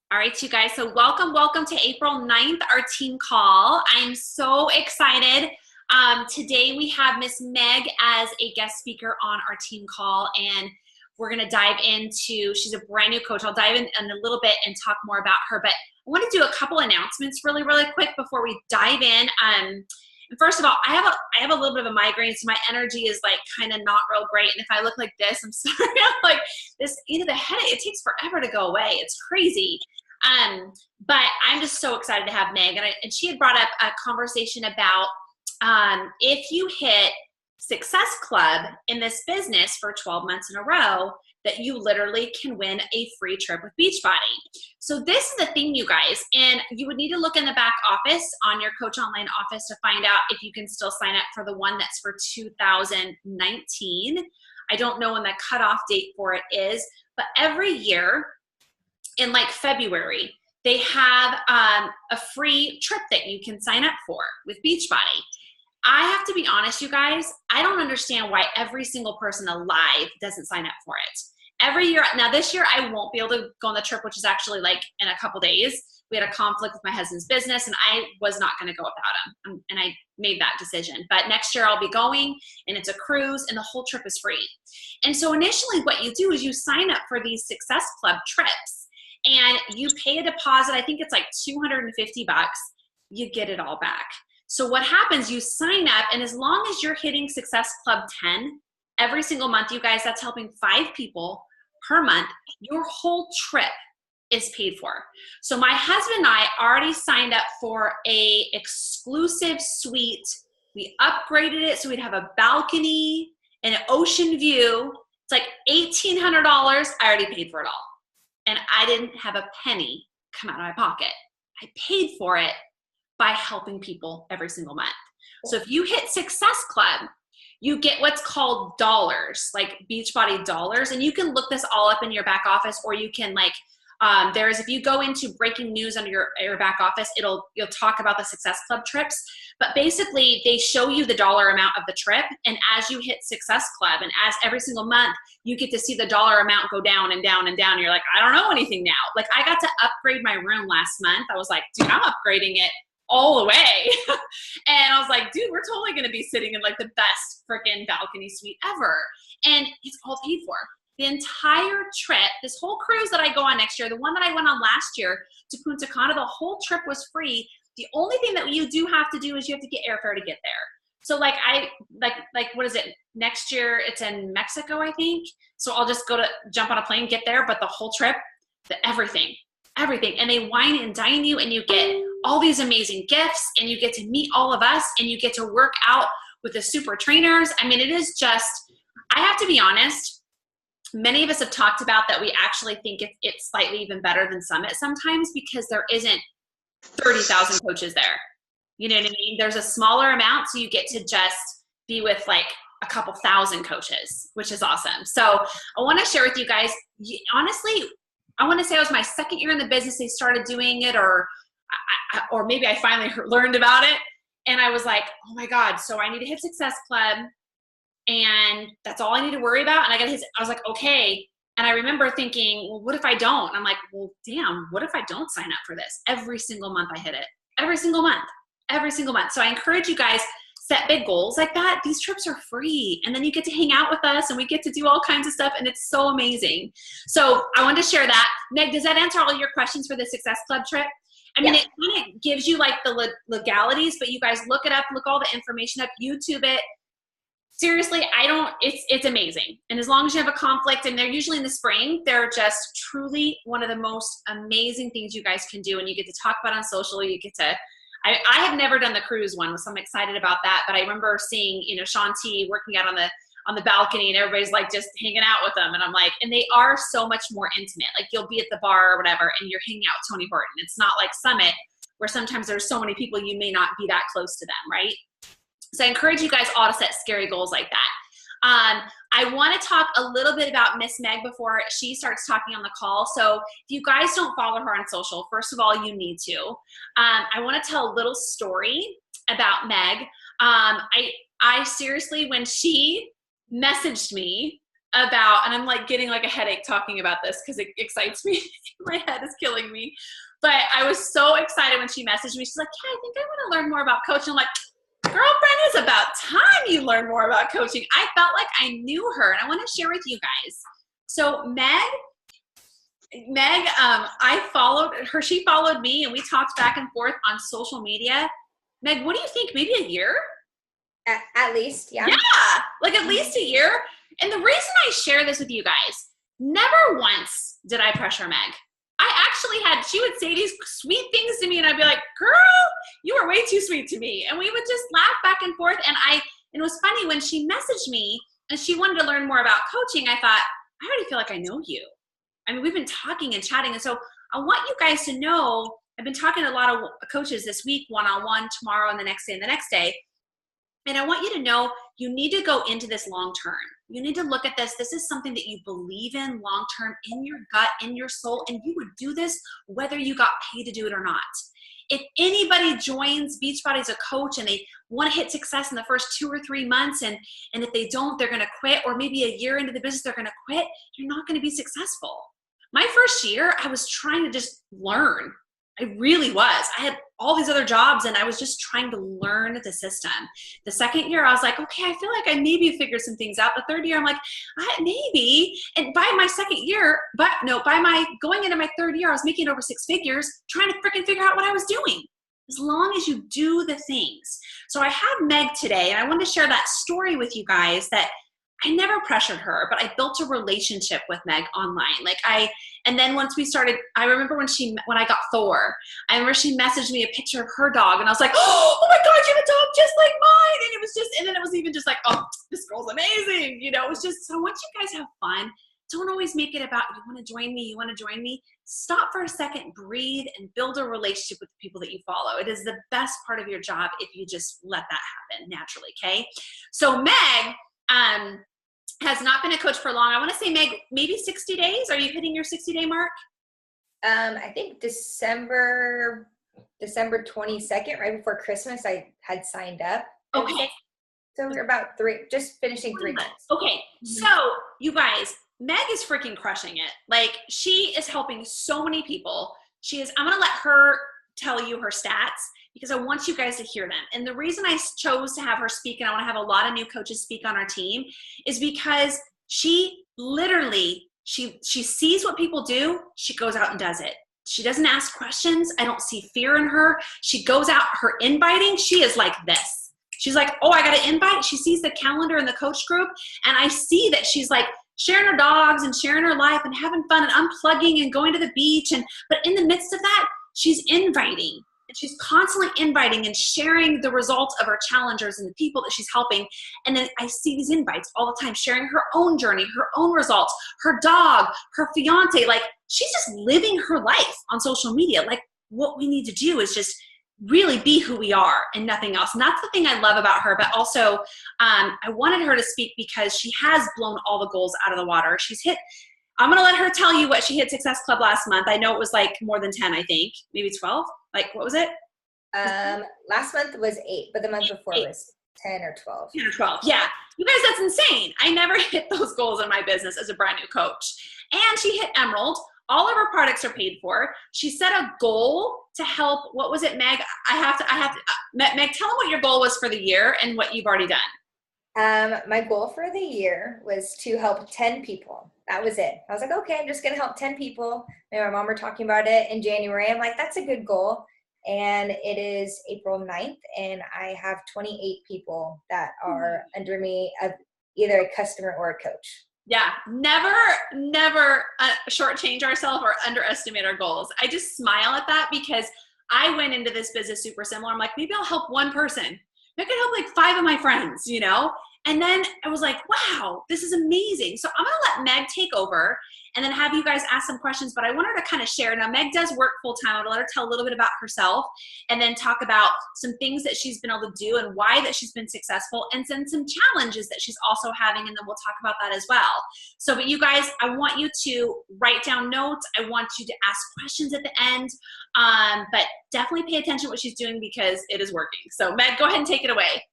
All right, you guys. So welcome to April 9th, our team call. I'm so excited. Today we have Miss Meg as a guest speaker on our team call, and we're going to dive into, she's a brand new coach. I'll dive in a little bit and talk more about her, but I want to do a couple announcements really quick before we dive in. And first of all, I have a little bit of a migraine, so my energy is like kind of not real great. And if I look like this, I'm sorry. I'm like this, the headache, it takes forever to go away. It's crazy. But I'm just so excited to have Meg, and she had brought up a conversation about if you hit Success Club in this business for 12 months in a row, that you literally can win a free trip with Beachbody. So this is the thing, you guys, and you would need to look in the back office on your Coach Online office to find out if you can still sign up for the one that's for 2019. I don't know when the cutoff date for it is, but every year in like February, they have a free trip that you can sign up for with Beachbody. I have to be honest, you guys, I don't understand why every single person alive doesn't sign up for it. Every year, now this year I won't be able to go on the trip, which is actually like in a couple days. We had a conflict with my husband's business and I was not going to go without him. And I made that decision. But next year I'll be going, and it's a cruise, and the whole trip is free. And so initially what you do is you sign up for these Success Club trips, and you pay a deposit. I think it's like $250. You get it all back. So what happens, you sign up, and as long as you're hitting Success Club 10 every single month, you guys, that's helping 5 people per month, your whole trip is paid for. So my husband and I already signed up for a exclusive suite. We upgraded it so we'd have a balcony and an ocean view. It's like $1,800. I already paid for it all. And I didn't have a penny come out of my pocket. I paid for it by helping people every single month. So if you hit Success Club, you get what's called dollars, like Beachbody dollars. And you can look this all up in your back office, or you can like, if you go into breaking news under your back office, you'll talk about the Success Club trips. But basically they show you the dollar amount of the trip. And as you hit Success Club, and as every single month, you get to see the dollar amount go down and down and down. You're like, I don't know anything now. Like I got to upgrade my room last month. I was like, dude, I'm upgrading it all the way. And I was like, dude, we're totally going to be sitting in like the best freaking balcony suite ever. And it's all paid for. The entire trip, this whole cruise that I go on next year, the one that I went on last year to Punta Cana, the whole trip was free. The only thing that you do have to do is you have to get airfare to get there. So like what is it? Next year it's in Mexico, I think. So I'll just jump on a plane, get there, but the whole trip, everything. And they wine and dine you, and you get all these amazing gifts, and you get to meet all of us, and you get to work out with the super trainers. I mean, it is just, I have to be honest, many of us have talked about that we actually think it's slightly even better than Summit sometimes, because there isn't 30,000 coaches there. You know what I mean? There's a smaller amount, so you get to just be with like a couple thousand coaches, which is awesome. So I want to share with you guys, honestly, I want to say it was my second year in the business they started doing it, or maybe I finally learned about it, and I was like, oh my God, so I need to hit Success Club, and that's all I need to worry about. And I was like, okay. And I remember thinking, well, what if I don't? And I'm like, well, damn, what if I don't sign up for this? Every single month I hit it. Every single month. So I encourage you guys, set big goals like that. These trips are free. And then you get to hang out with us, and we get to do all kinds of stuff. And it's so amazing. So I wanted to share that. Meg, does that answer all your questions for the Success Club trip? I mean, It kind of gives you like the legalities, but you guys look it up, look all the information up, YouTube it. Seriously, it's amazing. And as long as you have a conflict, and they're usually in the spring, they're just truly one of the most amazing things you guys can do. And you get to talk about on social, you get to, I have never done the cruise one, so I'm excited about that. But I remember seeing, Sean T working out on the balcony, and everybody's like just hanging out with them. And I'm like, and they are so much more intimate. Like you'll be at the bar or whatever, and you're hanging out with Tony Horton. It's not like Summit, where sometimes there's so many people you may not be that close to them, right? So I encourage you guys all to set scary goals like that. I want to talk a little bit about Miss Meg before she starts talking on the call. So if you guys don't follow her on social, first of all, you need to. I want to tell a little story about Meg. I seriously, when she messaged me about, and I'm like getting like a headache talking about this because it excites me. My head is killing me. But I was so excited when she messaged me. She's like, yeah, I think I want to learn more about coaching. I'm like, girlfriend, it's about time you learn more about coaching. I felt like I knew her, and I want to share with you guys. So Meg, I followed her. She followed me, and we talked back and forth on social media. Meg, what do you think? Maybe a year? At least, yeah. Yeah, like at least a year. And the reason I share this with you guys, never once did I pressure Meg. I actually she would say these sweet things to me, and I'd be like, girl, you are way too sweet to me. And we would just laugh back and forth. And it was funny when she messaged me and she wanted to learn more about coaching, I thought, I already feel like I know you. I mean, we've been talking and chatting. And so I want you guys to know, I've been talking to a lot of coaches this week, one-on-one, tomorrow, and the next day, and the next day. And I want you to know you need to go into this long-term. You need to look at this. This is something that you believe in long-term, in your gut, in your soul, and you would do this whether you got paid to do it or not. If anybody joins Beachbody as a coach and they want to hit success in the first 2 or 3 months, and if they don't, they're going to quit, or maybe a year into the business, they're going to quit, you're not going to be successful. My first year, I was trying to just learn. I really was. I had all these other jobs, and I was just trying to learn the system. The second year, I was like, okay, I feel like I maybe figured some things out. The third year, I'm like, maybe. And by my second year, going into my third year, I was making over 6 figures, trying to freaking figure out what I was doing. As long as you do the things. So I have Meg today, and I wanted to share that story with you guys that I never pressured her, but I built a relationship with Meg online. And then once we started, I remember when I got Thor, I remember she messaged me a picture of her dog, and I was like, oh my God, you have a dog just like mine. And then it was even just like, oh, this girl's amazing. You know, it was just, so once you guys have fun, don't always make it about, you want to join me, you want to join me. Stop for a second, breathe, and build a relationship with the people that you follow. It is the best part of your job if you just let that happen naturally, okay? So Meg, has not been a coach for long. I want to say, Meg, maybe 60 days. Are you hitting your 60-day mark? I think December 22nd, right before Christmas, I had signed up. Okay. So we're about just finishing 3 months. Okay. So you guys, Meg is freaking crushing it. Like, she is helping so many people. I'm going to let her tell you her stats, because I want you guys to hear them. And the reason I chose to have her speak, and I want to have a lot of new coaches speak on our team, is because she literally, she sees what people do, she goes out and does it. She doesn't ask questions. I don't see fear in her. She goes out, her inviting, she is like this. She's like, oh, I got to invite. She sees the calendar in the coach group, and I see that she's like sharing her dogs and sharing her life and having fun and unplugging and going to the beach. But in the midst of that, she's inviting. And she's constantly inviting and sharing the results of her challengers and the people that she's helping. And then I see these invites all the time, sharing her own journey, her own results, her dog, her fiance. Like, she's just living her life on social media. Like, what we need to do is just really be who we are and nothing else. And that's the thing I love about her. But also, I wanted her to speak because she has blown all the goals out of the water. I'm going to let her tell you what she hit Success Club last month. I know it was like more than 10, I think. Maybe 12. Like, what was it? Last month was 8, but the month before was 10 or 12. 10 or 12. Yeah. You guys, that's insane. I never hit those goals in my business as a brand new coach. And she hit Emerald. All of her products are paid for. She set a goal to help. What was it, Meg? Meg, tell them what your goal was for the year and what you've already done. My goal for the year was to help 10 people. That was it. I was like, okay, I'm just going to help 10 people. Me and my mom were talking about it in January. I'm like, that's a good goal. And it is April 9th, and I have 28 people that are under me, either a customer or a coach. Yeah, never shortchange ourselves or underestimate our goals. I just smile at that because I went into this business super similar. I'm like, maybe I'll help one person. I could help like 5 of my friends, you know? And then I was like, wow, this is amazing. So I'm going to let Meg take over and then have you guys ask some questions. But I want her to kind of share. Now, Meg does work full time. I'm going to let her tell a little bit about herself and then talk about some things that she's been able to do and why that she's been successful, and then some challenges that she's also having. And then we'll talk about that as well. So, but you guys, I want you to write down notes. I want you to ask questions at the end. But definitely pay attention to what she's doing because it is working. So Meg, go ahead and take it away.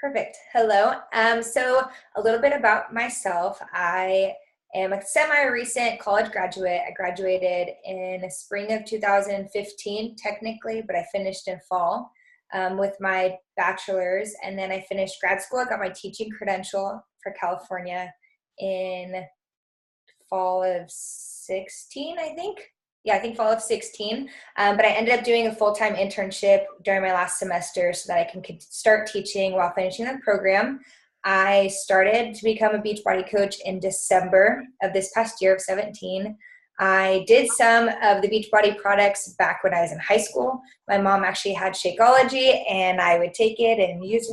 Perfect. Hello. So a little bit about myself. I am a semi-recent college graduate. I graduated in the spring of 2015, technically, but I finished in fall with my bachelor's. And then I finished grad school. I got my teaching credential for California in fall of 16, I think. Yeah, I think fall of 16. But I ended up doing a full-time internship during my last semester so that I can start teaching while finishing the program. I started to become a Beachbody coach in December of this past year of 17. I did some of the Beachbody products back when I was in high school. My mom actually had Shakeology, and I would take it and use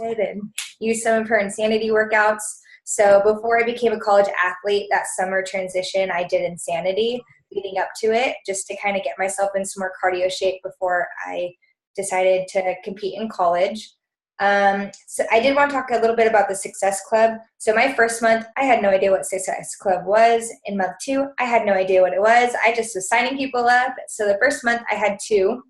some of her Insanity workouts. So before I became a college athlete, that summer transition, I did Insanity leading up to it, just to kind of get myself in some more cardio shape before I decided to compete in college. So I did want to talk a little bit about the Success Club. So my first month, I had no idea what Success Club was. In month 2, I had no idea what it was. I just was signing people up. So the first month, I had 2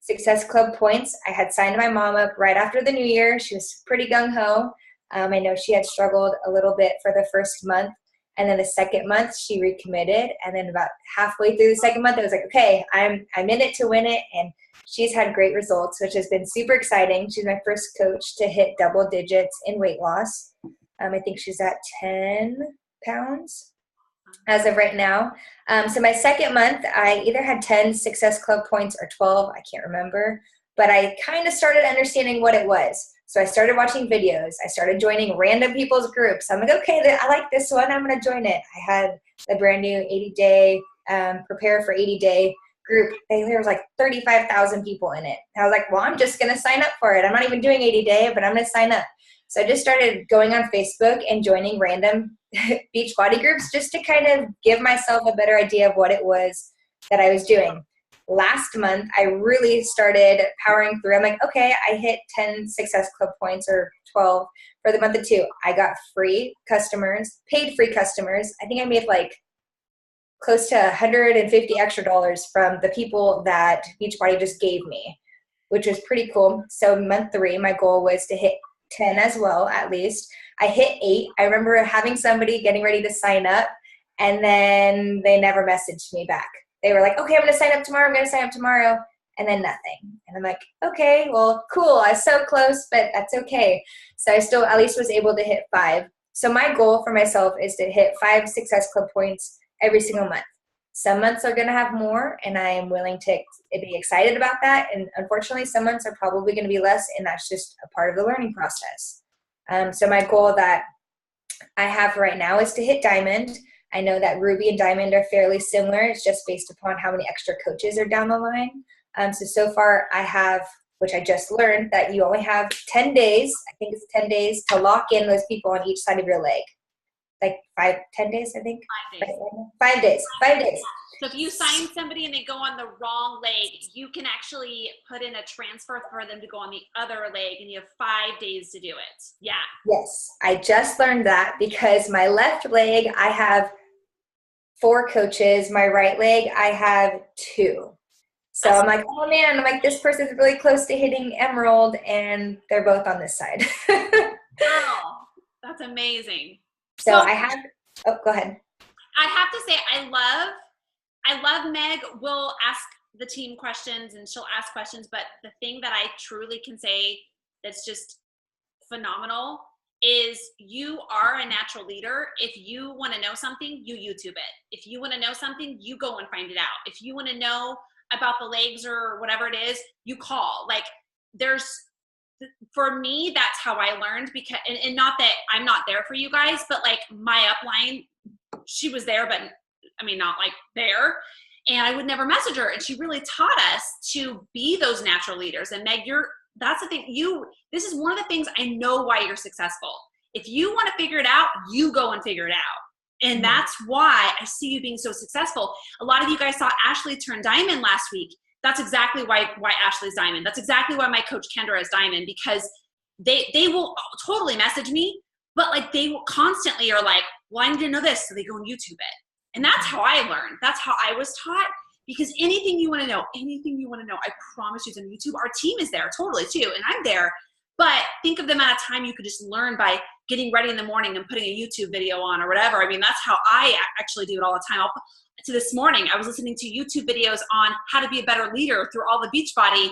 Success Club points. I had signed my mom up right after the new year. She was pretty gung-ho. I know she had struggled a little bit for the first month. And then the second month, she recommitted. And then about halfway through the second month, I was like, okay, I'm in it to win it. And she's had great results, which has been super exciting. She's my first coach to hit double digits in weight loss. I think she's at 10 pounds as of right now. So my second month, I either had 10 Success Club points or 12. I can't remember. But I kind of started understanding what it was. So I started watching videos. I started joining random people's groups. I'm like, okay, I like this one. I'm going to join it. I had the brand new 80-day prepare for 80-day group. There was like 35,000 people in it. And I was like, well, I'm just going to sign up for it. I'm not even doing 80-day, but I'm going to sign up. So I just started going on Facebook and joining random Beachbody groups just to kind of give myself a better idea of what it was that I was doing. Last month, I really started powering through. I'm like, okay, I hit 10 Success Club points or 12 for the month of 2. I got free customers, paid free customers. I think I made like close to $150 extra from the people that Beachbody just gave me, which was pretty cool. So month 3, my goal was to hit 10 as well, at least. I hit 8. I remember having somebody getting ready to sign up, and then they never messaged me back. They were like, okay, I'm going to sign up tomorrow. I'm going to sign up tomorrow. And then nothing. And I'm like, okay, well, cool. I was so close, but that's okay. So I still at least was able to hit 5. So my goal for myself is to hit 5 Success Club points every single month. Some months are going to have more, and I am willing to be excited about that. And unfortunately, some months are probably going to be less, and that's just a part of the learning process. So my goal that I have right now is to hit Diamond. I know that Ruby and Diamond are fairly similar. It's just based upon how many extra coaches are down the line. So far I have, which I just learned, that you only have 10 days, I think it's 10 days, to lock in those people on each side of your leg. Like 10 days, I think? 5 days. 5 days. 5 days. So if you sign somebody and they go on the wrong leg, you can actually put in a transfer for them to go on the other leg, and you have 5 days to do it. Yeah. Yes, I just learned that because my left leg, I have 4 coaches. My right leg, I have 2. So I'm like, oh man, I'm like, this person's really close to hitting Emerald, and they're both on this side. Girl, that's amazing. So I have, go ahead. I have to say, I love Meg. Will ask the team questions and she'll ask questions, but the thing that I truly can say that's just phenomenal is you are a natural leader. If you want to know something, you YouTube it. If you want to know something, you go and find it out. If you want to know about the legs or whatever it is, you call. Like, for me, that's how I learned, because, and not that I'm not there for you guys, but like my upline, she was there, but I mean, not like there. And I would never message her. And she really taught us to be those natural leaders. And Meg, that's the thing. This is one of the things I know why you're successful. If you want to figure it out, you go and figure it out. And that's why I see you being so successful. A lot of you guys saw Ashley turn diamond last week. That's exactly why Ashley's diamond. That's exactly why my coach Kendra is diamond, because they will totally message me, but like they will constantly are like, well, I need to know this. So they go and YouTube it. And that's how I learned. That's how I was taught, because anything you want to know, I promise you it's on YouTube. Our team is there totally too. And I'm there, but think of the amount of time you could just learn by getting ready in the morning and putting a YouTube video on or whatever. I mean, that's how I actually do it all the time. So this morning, I was listening to YouTube videos on how to be a better leader through all the Beachbody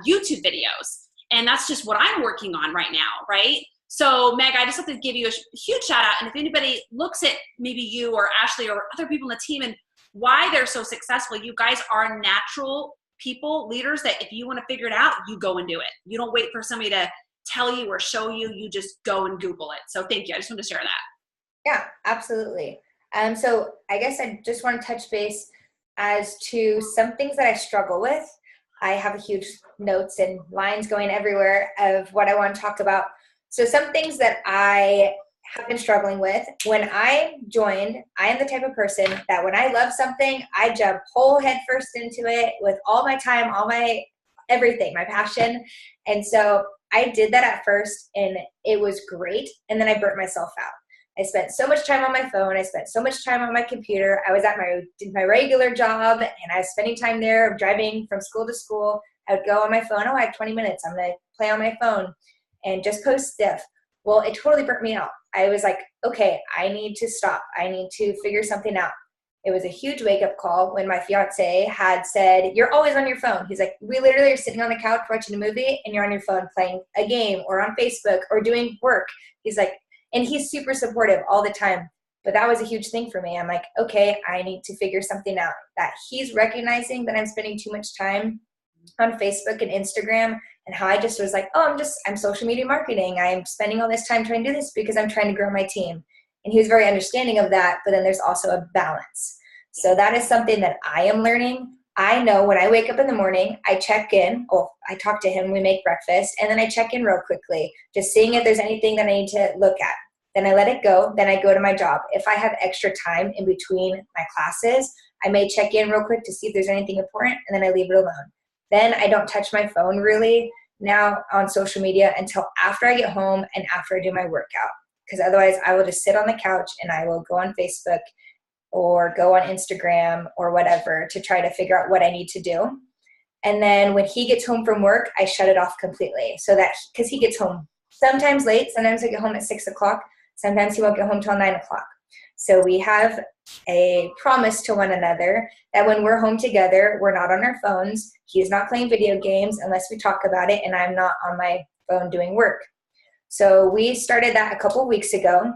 YouTube videos. And that's just what I'm working on right now, right? So Meg, I just have to give you a huge shout out. And if anybody looks at maybe you or Ashley or other people in the team and why they're so successful, you guys are natural people, leaders, that if you want to figure it out, you go and do it. You don't wait for somebody to tell you or show you, you just go and Google it. So thank you. I just want to share that. Yeah, absolutely. So I guess I just want to touch base as to some things that I struggle with. I have a huge notes and lines going everywhere of what I want to talk about. So some things that I have been struggling with. When I joined, I am the type of person that when I love something, I jump whole head first into it with all my time, all my everything, my passion. And so I did that at first and it was great. And then I burnt myself out. I spent so much time on my phone. I spent so much time on my computer. I was at my regular job and I was spending time there driving from school to school. I would go on my phone. Oh, I have 20 minutes. I'm going to play on my phone and just post stuff. Well, it totally burnt me out. I was like, okay, I need to stop. I need to figure something out. It was a huge wake-up call when my fiance had said, you're always on your phone. He's like, we literally are sitting on the couch watching a movie and you're on your phone playing a game or on Facebook or doing work. He's like, and he's super supportive all the time. But that was a huge thing for me. I'm like, okay, I need to figure something out. That he's recognizing that I'm spending too much time on Facebook and Instagram, and how I just was like, oh, I'm social media marketing. I'm spending all this time trying to do this because I'm trying to grow my team. And he was very understanding of that, but then there's also a balance. So that is something that I am learning. I know when I wake up in the morning, I check in. Oh, I talk to him, we make breakfast, and then I check in real quickly, just seeing if there's anything that I need to look at. Then I let it go. Then I go to my job. If I have extra time in between my classes, I may check in real quick to see if there's anything important, and then I leave it alone. Then I don't touch my phone really now on social media until after I get home and after I do my workout. Because otherwise I will just sit on the couch and I will go on Facebook or go on Instagram or whatever to try to figure out what I need to do. And then when he gets home from work, I shut it off completely. So that, because he gets home sometimes late, sometimes I get home at 6 o'clock, sometimes he won't get home till 9 o'clock. So we have a promise to one another that when we're home together, we're not on our phones. He's not playing video games unless we talk about it, and I'm not on my phone doing work. So we started that a couple of weeks ago.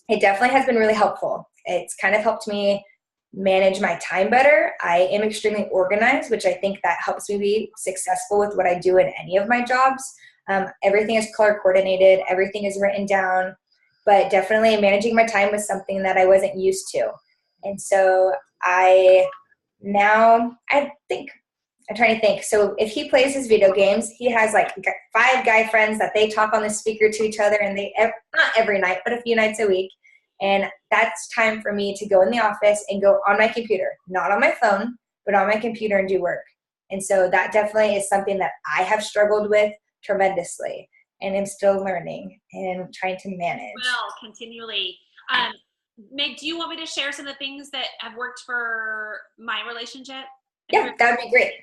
It definitely has been really helpful. It's kind of helped me manage my time better. I am extremely organized, which I think that helps me be successful with what I do in any of my jobs. Everything is color coordinated. Everything is written down. But definitely managing my time was something that I wasn't used to. And so I'm trying to think. So if he plays his video games, he has like 5 guy friends that they talk on the speaker to each other, and not every night, but a few nights a week. And that's time for me to go in the office and go on my computer, not on my phone, but on my computer and do work. And so that definitely is something that I have struggled with tremendously. And I'm still learning and trying to manage. Well, continually. Meg, do you want me to share some of the things that have worked for my relationship? Yeah, that would be great.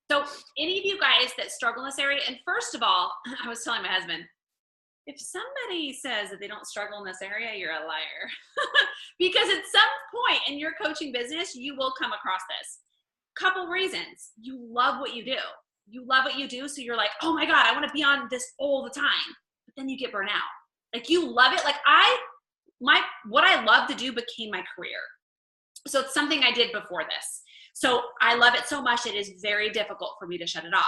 So any of you guys that struggle in this area, and first of all, I was telling my husband, if somebody says that they don't struggle in this area, you're a liar. Because at some point in your coaching business, you will come across this. Couple reasons. You love what you do. You love what you do, so you're like, oh my God, I want to be on this all the time. But then you get burnt out. Like you love it. Like what I love to do became my career. So it's something I did before this. So I love it so much, it is very difficult for me to shut it off.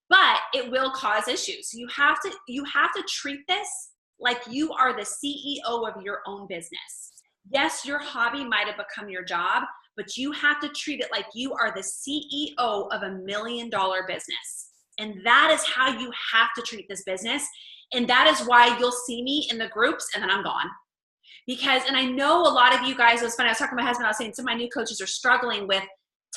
But it will cause issues. You have to treat this like you are the CEO of your own business. Yes, your hobby might have become your job, but you have to treat it like you are the CEO of $1 million business. And that is how you have to treat this business. And that is why you'll see me in the groups and then I'm gone. And I know a lot of you guys, it was funny, I was talking to my husband, I was saying some of my new coaches are struggling with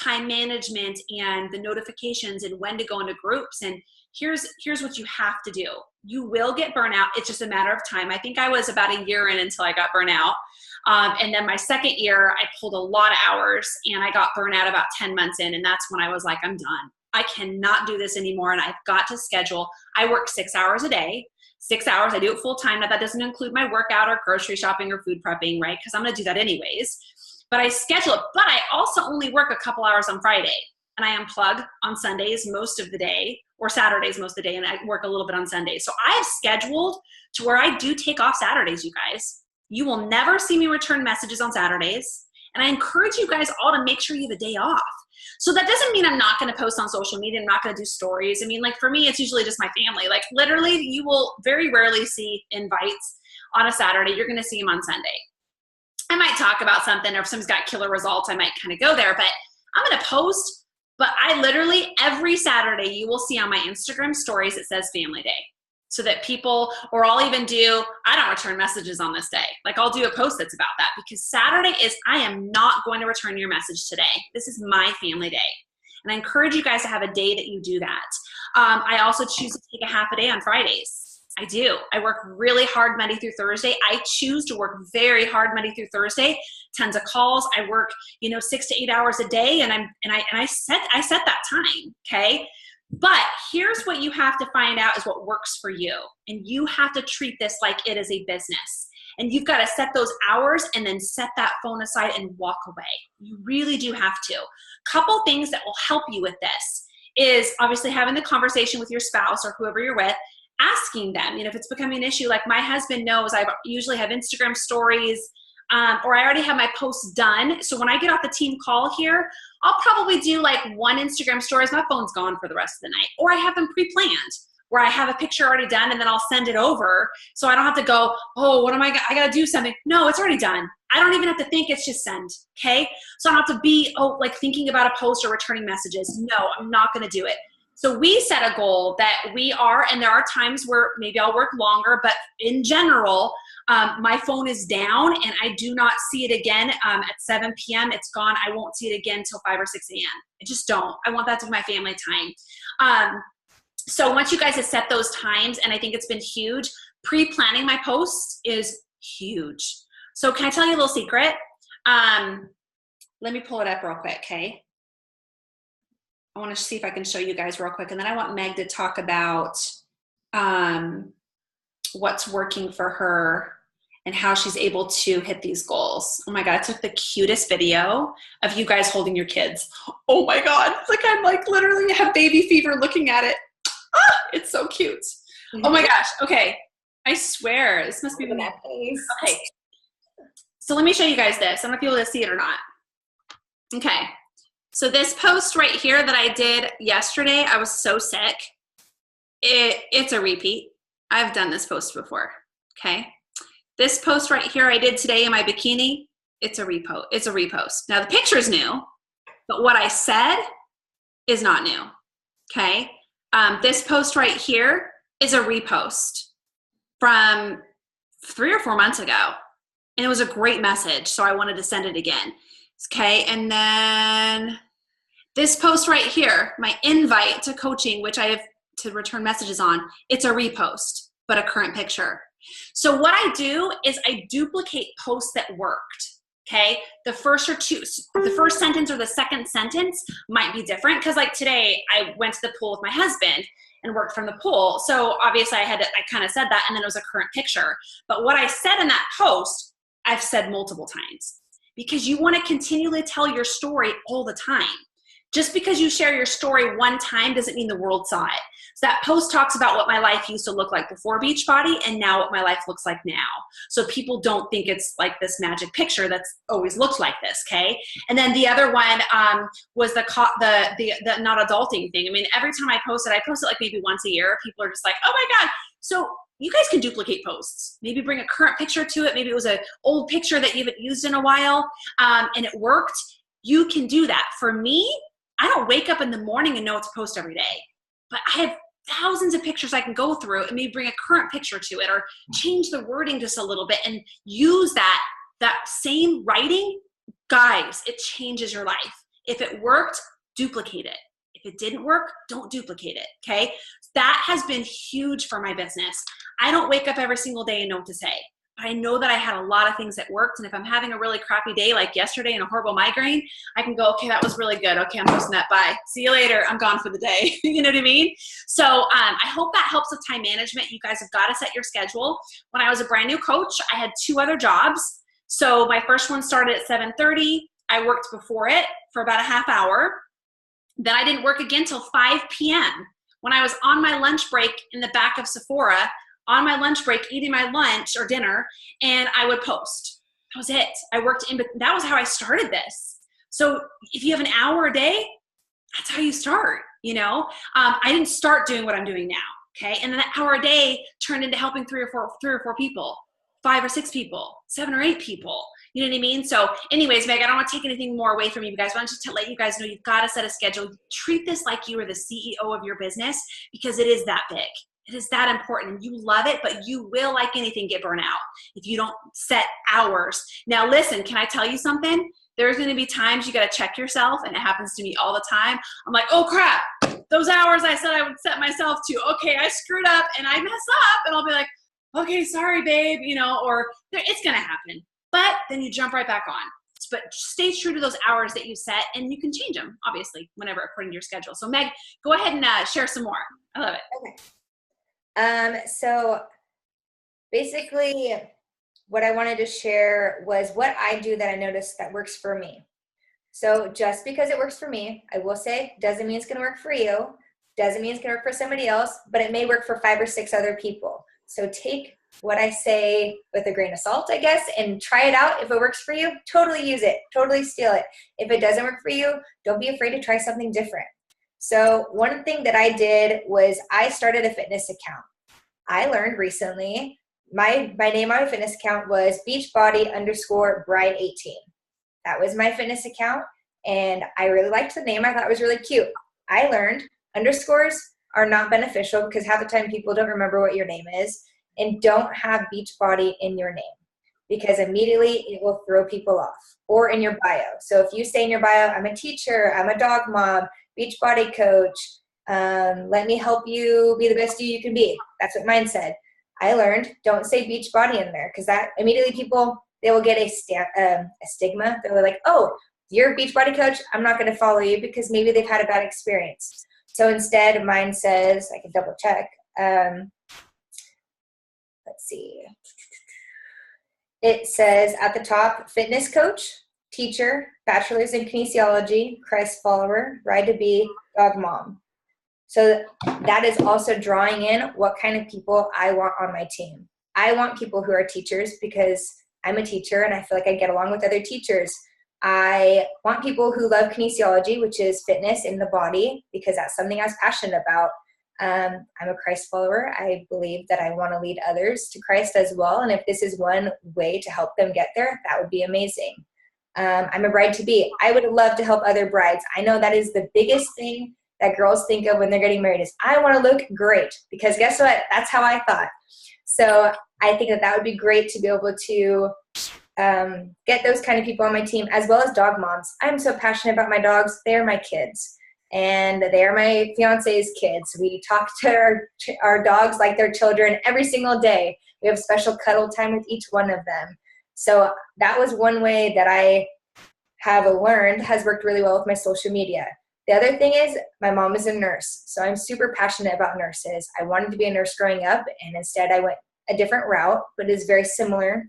time management and the notifications and when to go into groups. And here's what you have to do. You will get burnout. It's just a matter of time. I think I was about a year in until I got burnout. And then my second year, I pulled a lot of hours and I got burnout about 10 months in. And that's when I was like, I'm done. I cannot do this anymore. And I've got to schedule. I work 6 hours a day. 6 hours. I do it full time. Now that doesn't include my workout or grocery shopping or food prepping, right? Because I'm going to do that anyways. But I schedule it. But I also only work a couple hours on Friday. And I unplug on Sundays most of the day, or Saturdays most of the day, and I work a little bit on Sundays. So I have scheduled to where I do take off Saturdays, you guys. You will never see me return messages on Saturdays. And I encourage you guys all to make sure you have a day off. So that doesn't mean I'm not going to post on social media. I'm not going to do stories. I mean, like for me, it's usually just my family. Like literally, you will very rarely see invites on a Saturday. You're going to see them on Sunday. I might talk about something, or if someone's got killer results, I might kind of go there. But I'm going to post. But I literally, every Saturday, you will see on my Instagram stories, it says Family Day. So that people, or I'll even do, I don't return messages on this day. Like I'll do a post that's about that, because Saturday is, I am not going to return your message today. This is my family day. And I encourage you guys to have a day that you do that. I also choose to take a half a day on Fridays. I do. I work really hard Monday through Thursday. I choose to work very hard Monday through Thursday. Tons of calls. I work, 6 to 8 hours a day, and I set that time. Okay. But here's what you have to find out is what works for you. And you have to treat this like it is a business. And you've got to set those hours and then set that phone aside and walk away. You really do have to. Couple things that will help you with this is obviously having the conversation with your spouse or whoever you're with, asking them, if it's becoming an issue. Like my husband knows I usually have Instagram stories, or I already have my posts done. So when I get off the team call here, I'll probably do like one Instagram story as my phone's gone for the rest of the night. Or I have them pre-planned where I have a picture already done and then I'll send it over. So I don't have to go, oh, I got to do something. No, it's already done. I don't even have to think, it's just send. Okay. So I don't have to be, thinking about a post or returning messages. No, I'm not going to do it. So we set a goal that we are, and there are times where maybe I'll work longer, but in general, my phone is down and I do not see it again at 7 p.m. It's gone. I won't see it again until 5 or 6 a.m. I just don't. I want that to be my family time. So once you guys have set those times, and I think it's been huge, pre-planning my posts is huge. So can I tell you a little secret? Let me pull it up real quick, okay? I want to see if I can show you guys real quick. And then I want Meg to talk about what's working for her and how she's able to hit these goals. Oh my God, I took the cutest video of you guys holding your kids. Oh my God, it's like I'm literally have baby fever looking at it. Ah, it's so cute. Oh my gosh, okay. I swear, this must be the next face. Okay, so let me show you guys this. I don't know if you'll be able to see it or not. Okay. So this post right here that I did yesterday, I was so sick. It's a repeat. I've done this post before, okay? This post right here I did today in my bikini, it's a repost. It's a repost. Now the picture's new, but what I said is not new, okay? This post right here is a repost from 3 or 4 months ago, and it was a great message, so I wanted to send it again. Okay, and then this post right here, my invite to coaching, which I have to return messages on, it's a repost, but a current picture. So what I do is I duplicate posts that worked, okay? The first sentence or the second sentence might be different, because like today, I went to the pool with my husband and worked from the pool. So obviously I kind of said that, and then it was a current picture. But what I said in that post, I've said multiple times. Because you want to continually tell your story all the time. Just because you share your story one time doesn't mean the world saw it. So that post talks about what my life used to look like before Beachbody and now what my life looks like now. So people don't think it's like this magic picture that's always looked like this, okay? And then the other one was the not adulting thing. I mean, every time I post it like maybe once a year. People are just like, oh my God. So you guys can duplicate posts. Maybe bring a current picture to it. Maybe it was an old picture that you haven't used in a while and it worked. You can do that. For me, I don't wake up in the morning and know what to post every day. But I have thousands of pictures I can go through and maybe bring a current picture to it or change the wording just a little bit and use that same writing. Guys, it changes your life. If it worked, duplicate it. If it didn't work, don't duplicate it, okay? That has been huge for my business. I don't wake up every single day and know what to say. but I know that I had a lot of things that worked. And if I'm having a really crappy day like yesterday and a horrible migraine, I can go, okay, that was really good. Okay, I'm posting that. Bye. See you later. I'm gone for the day. You know what I mean? So I hope that helps with time management. You guys have got to set your schedule. When I was a brand new coach, I had 2 other jobs. So my first one started at 7:30. I worked before it for about a half hour. Then I didn't work again till 5 p.m. when I was on my lunch break in the back of Sephora, on my lunch break, eating my lunch or dinner, and I would post. That was it. I worked in, but that was how I started this. So if you have an hour a day, that's how you start, you know? I didn't start doing what I'm doing now, okay? And then that hour a day turned into helping 3 or 4 people, 5 or 6 people, 7 or 8 people. You know what I mean? So anyways, Meg, I don't want to take anything more away from you guys. I want to let you guys know you've got to set a schedule. Treat this like you are the CEO of your business, because it is that big. It is that important. You love it, but you will, like anything, get burnt out if you don't set hours. Now, listen, can I tell you something? There's going to be times you got to check yourself, and it happens to me all the time. I'm like, oh crap, those hours I said I would set myself to. Okay, I screwed up and I mess up, and I'll be like, okay, sorry, babe, you know, or it's going to happen. But then you jump right back on. But stay true to those hours that you set, and you can change them, obviously, whenever according to your schedule. So Meg, go ahead and share some more. I love it. Okay. So basically what I wanted to share was what I do that I noticed that works for me. So just because it works for me, I will say, doesn't mean it's going to work for you, doesn't mean it's going to work for somebody else, but it may work for 5 or 6 other people. So take what I say with a grain of salt, I guess, and try it out. If it works for you, totally use it, totally steal it. If it doesn't work for you, don't be afraid to try something different. So one thing that I did was I started a fitness account. I learned recently, my name on a fitness account was Beachbody_Bride18. That was my fitness account, and I really liked the name. I thought it was really cute. I learned underscores are not beneficial because half the time people don't remember what your name is, and don't have Beachbody in your name because immediately it will throw people off, or in your bio. So if you say in your bio, I'm a teacher, I'm a dog mom, Beachbody coach, let me help you be the best you can be. That's what mine said. I learned don't say Beachbody in there, because that immediately people, they will get a stigma. They're like, oh, you're a Beachbody coach, I'm not going to follow you, because maybe they've had a bad experience. So instead, mine says, I can double check. Let's see. It says at the top, fitness coach, teacher, bachelor's in kinesiology, Christ follower, bride to be, dog mom. So that is also drawing in what kind of people I want on my team. I want people who are teachers because I'm a teacher and I feel like I get along with other teachers. I want people who love kinesiology, which is fitness in the body, because that's something I was passionate about. I'm a Christ follower. I believe that I want to lead others to Christ as well. And if this is one way to help them get there, that would be amazing. I'm a bride to be. I would love to help other brides. I know that is the biggest thing that girls think of when they're getting married is, I want to look great, because guess what? That's how I thought. So I think that that would be great to be able to get those kind of people on my team, as well as dog moms. I'm so passionate about my dogs. They're my kids, and they are my fiance's kids. We talk to our dogs like they're children every single day. We have special cuddle time with each one of them. So that was one way that I have learned has worked really well with my social media. The other thing is my mom is a nurse, so I'm super passionate about nurses. I wanted to be a nurse growing up, and instead I went a different route, but it's very similar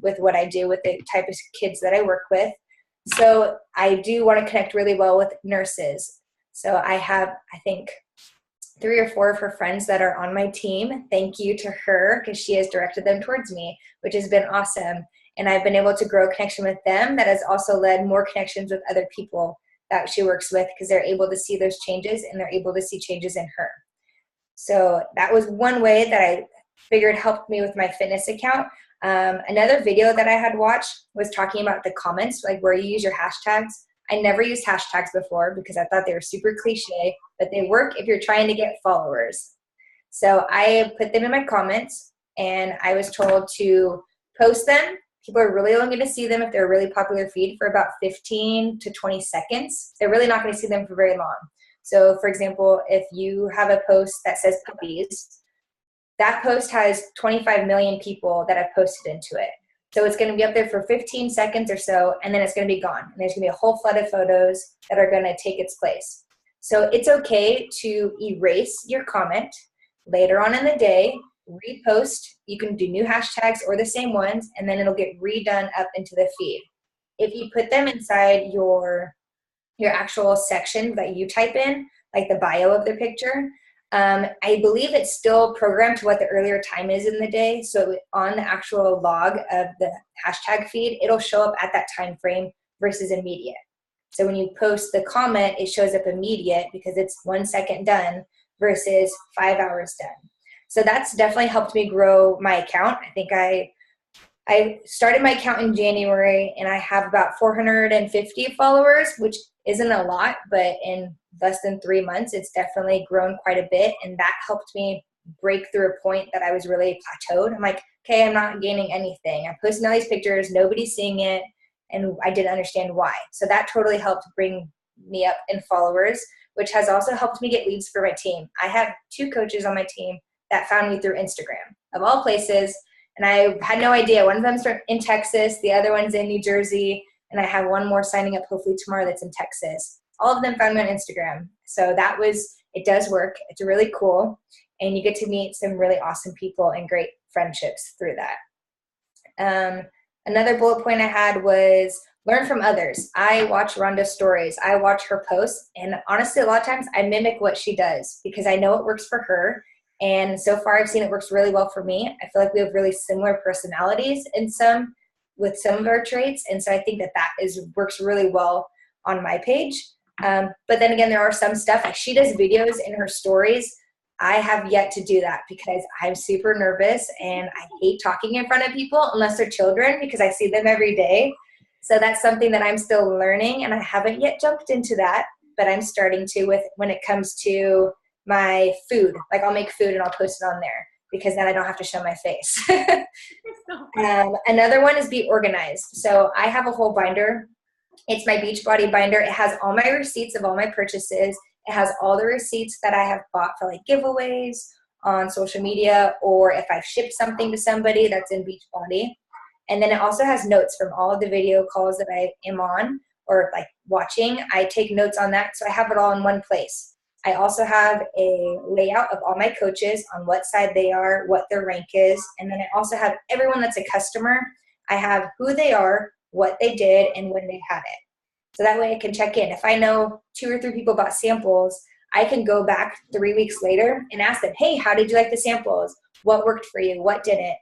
with what I do with the type of kids that I work with. So I do want to connect really well with nurses. So I have, I think, 3 or 4 of her friends that are on my team. Thank you to her, because she has directed them towards me, which has been awesome. And I've been able to grow a connection with them that has also led more connections with other people that she works with, because they're able to see those changes and they're able to see changes in her. So that was one way that I figured helped me with my fitness account. Another video that I had watched was talking about the comments, like where you use your hashtags. I never used hashtags before because I thought they were super cliche, but they work if you're trying to get followers. So I put them in my comments, and I was told to post them. People are really only going to see them if they're a really popular feed for about 15 to 20 seconds. They're really not going to see them for very long. So for example, if you have a post that says puppies, that post has 25 million people that have posted into it. So it's going to be up there for 15 seconds or so, and then it's going to be gone. And there's going to be a whole flood of photos that are going to take its place. So it's okay to erase your comment later on in the day, repost. You can do new hashtags or the same ones, and then it'll get redone up into the feed. If you put them inside your actual section that you type in, like the bio of the picture, I believe it's still programmed to what the earlier time is in the day. So on the actual log of the hashtag feed, it'll show up at that time frame versus immediate. So when you post the comment, it shows up immediate because it's 1 second done versus 5 hours done. So that's definitely helped me grow my account. I think I started my account in January, and I have about 450 followers, which isn't a lot, but in less than 3 months, it's definitely grown quite a bit. And that helped me break through a point that I was really plateaued. I'm like, okay, I'm not gaining anything. I'm posting all these pictures, nobody's seeing it, and I didn't understand why. So that totally helped bring me up in followers, which has also helped me get leads for my team. I have 2 coaches on my team that found me through Instagram, of all places. And I had no idea. One of them's in Texas, the other one's in New Jersey, and I have one more signing up hopefully tomorrow that's in Texas. All of them found me on Instagram. So it does work. It's really cool. And you get to meet some really awesome people and great friendships through that. Another bullet point I had was learn from others. I watch Rhonda's stories. I watch her posts. And honestly, a lot of times I mimic what she does because I know it works for her. And so far, I've seen it works really well for me. I feel like we have really similar personalities with some of our traits. And so I think that works really well on my page. But then again, there are some stuff, like she does videos in her stories. I have yet to do that because I'm super nervous and I hate talking in front of people unless they're children because I see them every day. So that's something that I'm still learning, and I haven't yet jumped into that, but I'm starting to when it comes to my food. Like I'll make food and I'll post it on there because then I don't have to show my face. Another one is be organized. So I have a whole binder. It's my Beachbody binder. It has all my receipts of all my purchases. It has all the receipts that I have bought for like giveaways on social media, or if I've shipped something to somebody that's in Beachbody. And then it also has notes from all of the video calls that I am on or like watching. I take notes on that. So I have it all in one place. I also have a layout of all my coaches on what side they are, what their rank is. And then I also have everyone that's a customer. I have who they are, what they did, and when they had it. So that way I can check in. If I know 2 or 3 people bought samples, I can go back 3 weeks later and ask them, hey, how did you like the samples? What worked for you? What didn't?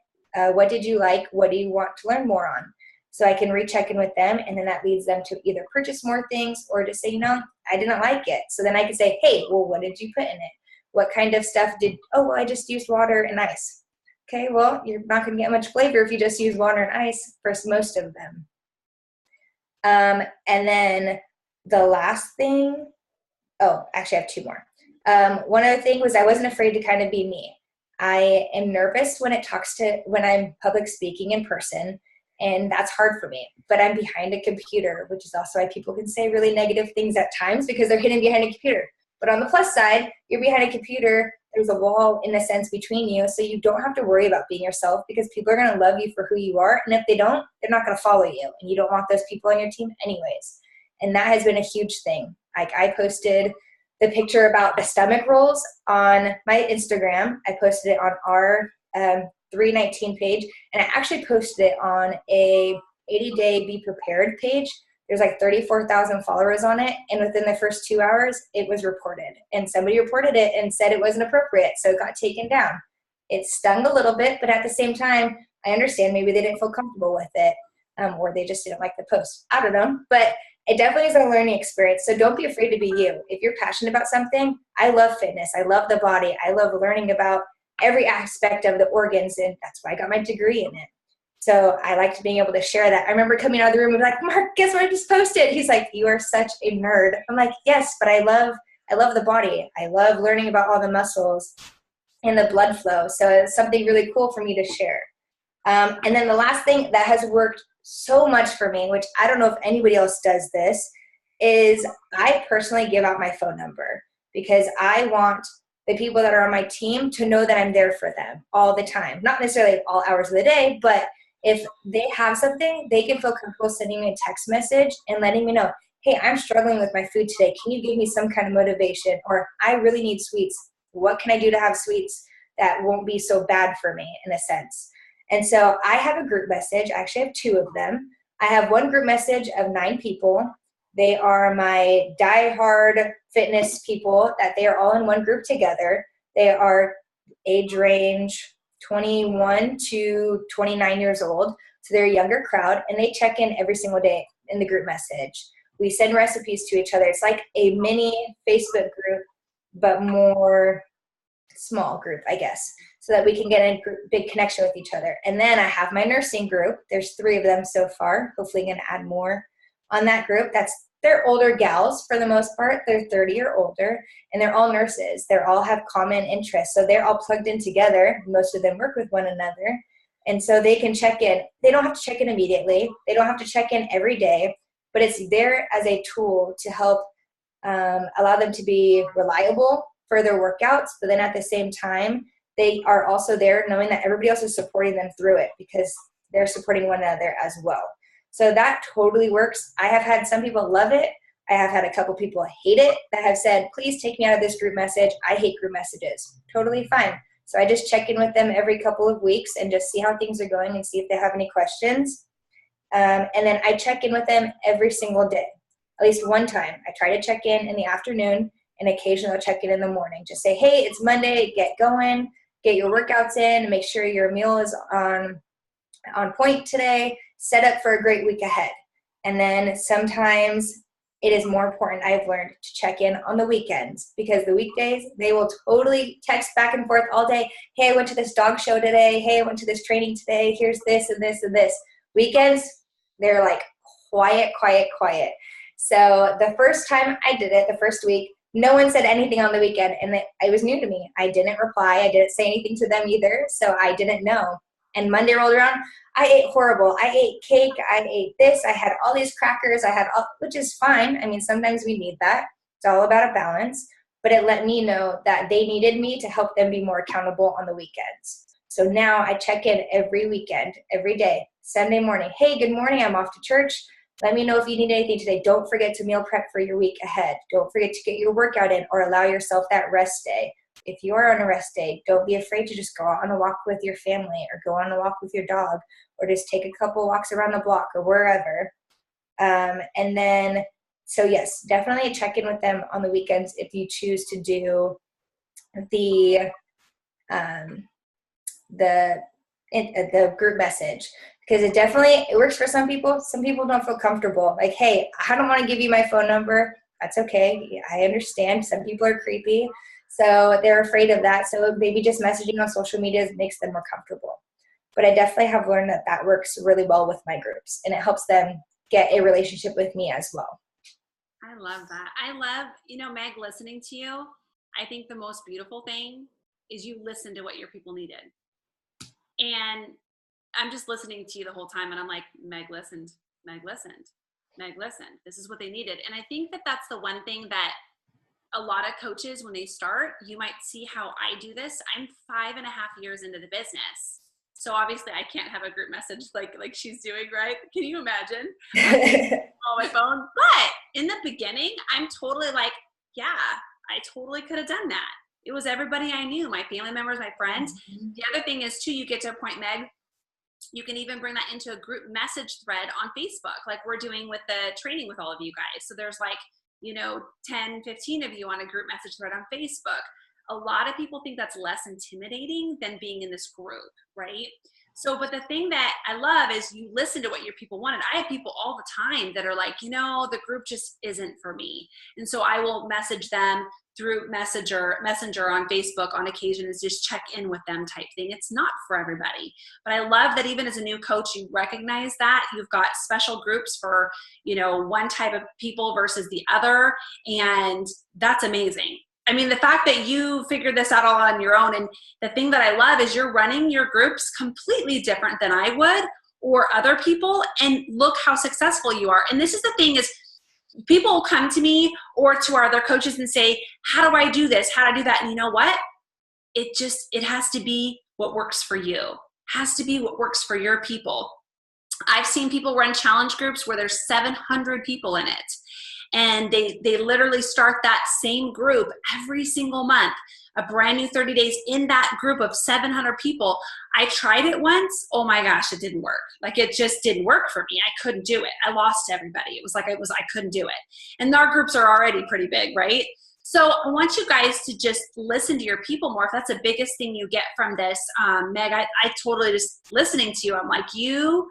What did you like? What do you want to learn more on? So I can recheck in with them, and then that leads them to either purchase more things or just say, I didn't like it. So then I can say, hey, well, what did you put in it? What kind of stuff I just used water and ice. Okay, well, you're not going to get much flavor if you just use water and ice for most of them. And then the last thing, actually I have 2 more. One other thing was I wasn't afraid to kind of be me. I am nervous when I'm public speaking in person, and that's hard for me. But I'm behind a computer, which is also why people can say really negative things at times because they're hidden behind a computer. But on the plus side, you're behind a computer, there's a wall in a sense between you, so you don't have to worry about being yourself because people are going to love you for who you are. And if they don't, they're not going to follow you. And you don't want those people on your team anyways. And that has been a huge thing. Like I posted the picture about the stomach rolls on my Instagram. I posted it on our 319 page, and I actually posted it on a 80-day Be Prepared page. There's like 34,000 followers on it, and within the first 2 hours, it was reported. And somebody reported it and said it wasn't appropriate, so it got taken down. It stung a little bit, but at the same time, I understand maybe they didn't feel comfortable with it, or they just didn't like the post. I don't know, but it definitely is a learning experience, so don't be afraid to be you. If you're passionate about something, I love fitness. I love the body. I love learning about every aspect of the organs, and that's why I got my degree in it. So I liked being able to share that. I remember coming out of the room and be like, Mark, guess what I just posted? He's like, you are such a nerd. I'm like, yes, but I love the body. I love learning about all the muscles and the blood flow. So it's something really cool for me to share. And then the last thing that has worked so much for me, which I don't know if anybody else does this, is I personally give out my phone number because I want the people that are on my team to know that I'm there for them all the time. Not necessarily all hours of the day, but if they have something, they can feel comfortable sending me a text message and letting me know, hey, I'm struggling with my food today. Can you give me some kind of motivation? Or I really need sweets. What can I do to have sweets that won't be so bad for me in a sense? And so I have a group message. I actually have 2 of them. I have one group message of 9 people. They are my diehard fitness people that they are all in one group together. They are age range 21 to 29 years old. So they're a younger crowd, and they check in every single day in the group message. We send recipes to each other. It's like a mini Facebook group, but more small group, I guess, so that we can get a big connection with each other. And then I have my nursing group. There's 3 of them so far. Hopefully going to add more on that group. They're older gals for the most part. They're 30 or older, and they're all nurses. They all have common interests. So they're all plugged in together. Most of them work with one another. And so they can check in. They don't have to check in immediately. They don't have to check in every day, but it's there as a tool to help allow them to be reliable for their workouts. But then at the same time, they are also there knowing that everybody else is supporting them through it because they're supporting one another as well. So that totally works. I have had some people love it. I have had a couple people hate it that have said, please take me out of this group message. I hate group messages. Totally fine. So I just check in with them every couple of weeks and just see how things are going and see if they have any questions. And then I check in with them every single day, at least one time. I try to check in the afternoon, and occasionally I'll check in the morning. Just say, hey, it's Monday. Get going. Get your workouts in, and make sure your meal is on point today. Set up for a great week ahead. And then sometimes it is more important, I've learned, to check in on the weekends, because the weekdays, they will totally text back and forth all day. Hey, I went to this dog show today. Hey, I went to this training today. Here's this and this and this. Weekends, they're like quiet, quiet, quiet. So the first time I did it, the first week, no one said anything on the weekend, and it was new to me. I didn't reply. I didn't say anything to them either, so I didn't know. And Monday rolled around, I ate horrible. I ate cake. I ate this. I had all these crackers. Which is fine. I mean, sometimes we need that. It's all about a balance. But it let me know that they needed me to help them be more accountable on the weekends. So now I check in every weekend, every day. Sunday morning, hey, good morning. I'm off to church. Let me know if you need anything today. Don't forget to meal prep for your week ahead. Don't forget to get your workout in or allow yourself that rest day. If you are on a rest day, don't be afraid to just go on a walk with your family or go on a walk with your dog or just take a couple walks around the block or wherever. And then, so yes, definitely check in with them on the weekends if you choose to do the group message, because it works for some people. Some people don't feel comfortable. Like, hey, I don't want to give you my phone number. That's okay. I understand. Some people are creepy. So they're afraid of that. So maybe just messaging on social media makes them more comfortable. But I definitely have learned that works really well with my groups, and it helps them get a relationship with me as well. I love that. I love, Meg, listening to you. I think the most beautiful thing is you listen to what your people needed. And I'm just listening to you the whole time, and I'm like, Meg listened, Meg listened, Meg listened. This is what they needed. And I think that that's the one thing that a lot of coaches, when they start, you might see how I do this. I'm 5.5 years into the business. So obviously I can't have a group message like she's doing, right? Can you imagine? On my phone. But in the beginning, I'm totally like, yeah, I totally could have done that. It was everybody I knew, my family members, my friends. Mm-hmm. The other thing is too, you get to a point, Meg, you can even bring that into a group message thread on Facebook, like we're doing with the training with all of you guys. So there's 10, 15 of you on a group message thread on Facebook. A lot of people think that's less intimidating than being in this group, right? So, but the thing that I love is you listen to what your people wanted. I have people all the time that are like, the group just isn't for me. And so I will message them through Messenger on Facebook on occasion, is just check in with them type thing. It's not for everybody. But I love that even as a new coach, you recognize that you've got special groups for, one type of people versus the other. And that's amazing. I mean, the fact that you figured this out all on your own, and the thing that I love is you're running your groups completely different than I would or other people, and look how successful you are. And this is the thing is, people will come to me or to our other coaches and say, how do I do this? How do I do that? And you know what? It has to be what works for you. Has to be what works for your people. I've seen people run challenge groups where there's 700 people in it. And they literally start that same group every single month, a brand new 30 days in that group of 700 people. I tried it once. Oh my gosh, it didn't work. Like it just didn't work for me. I couldn't do it. I lost everybody. It was like I couldn't do it. And our groups are already pretty big, right? So I want you guys to just listen to your people more. If that's the biggest thing you get from this, Meg, I totally just listening to you. I'm like, you